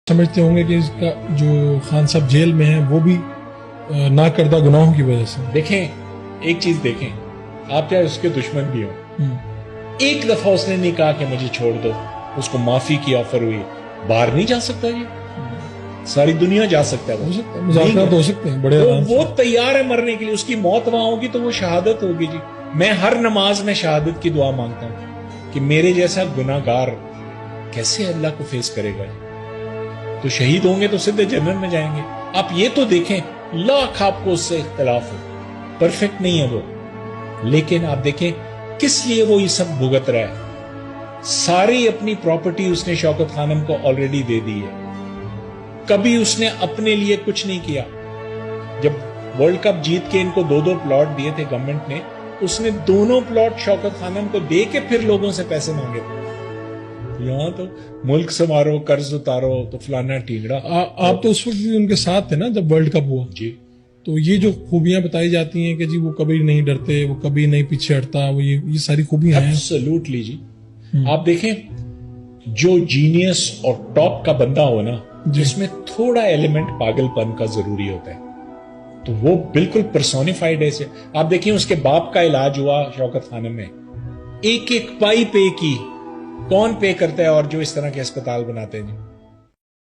سمجھتے ہوں گے کہ اس کا جو خان صاحب جیل میں ہیں وہ بھی نہ کردہ گناہوں کی وجہ سے. دیکھیں ایک چیز دیکھیں، آپ چاہے اس کے دشمن بھی ہوں، ایک دفعہ اس نے نہیں کہا کہ مجھے چھوڑ دو، اس کو معافی کی آفر ہوئی، باہر نہیں جا سکتا جی. ساری دنیا جا سکتا ہے، مذاکرات ہو سکتے ہیں بڑے آرام سے. وہ تیار ہے مرنے کے لیے، اس کی موت وہاں ہوگی تو وہ شہادت ہوگی جی. میں ہر نماز میں شہادت کی دعا مانگتا ہوں کہ میرے جیسا گناہ گار کیسے اللہ کو فیس کرے گا جی. تو شہید ہوں گے تو سیدھے جنت میں جائیں گے. آپ یہ تو دیکھیں لاکھ آپ کو اس سے اختلاف ہو، پرفیکٹ نہیں ہے وہ، لیکن آپ دیکھیں کس لیے وہ یہ سب بھگت رہا ہے. ساری اپنی پراپرٹی اس نے شوکت خانم کو آلریڈی دے دی ہے، کبھی اس نے اپنے لیے کچھ نہیں کیا. جب ورلڈ کپ جیت کے ان کو 2 پلاٹ دیے تھے گورنمنٹ نے، اس نے دونوں پلاٹ شوکت خانم کو دے کے پھر لوگوں سے پیسے مانگے تھے. یہاں تو ملک سنوارو، قرض اتارو تو فلانا ٹینگڑا. آپ تو اس وقت بھی ان کے ساتھ تھے نا جب ورلڈ کپ ہوا جی. تو یہ جو خوبیاں بتائی جاتی ہیں کہ جی وہ کبھی نہیں ڈرتے، وہ کبھی نہیں پیچھے ہٹتا، وہ یہ ساری خوبیاں ہیں. ایبسولوٹلی جی. آپ دیکھیں جو جینیس اور ٹاپ کا بندہ ہو نا، جس میں تھوڑا ایلیمنٹ پاگل پن کا ضروری ہوتا ہے، تو وہ بالکل پرسونیفائڈ ہے. آپ دیکھیں اس کے باپ کا علاج ہوا شوکت خانم میں، ایک پائی پے کی، کون پے کرتا ہے اور جو اس طرح کے اسپتال بناتے ہیں جی.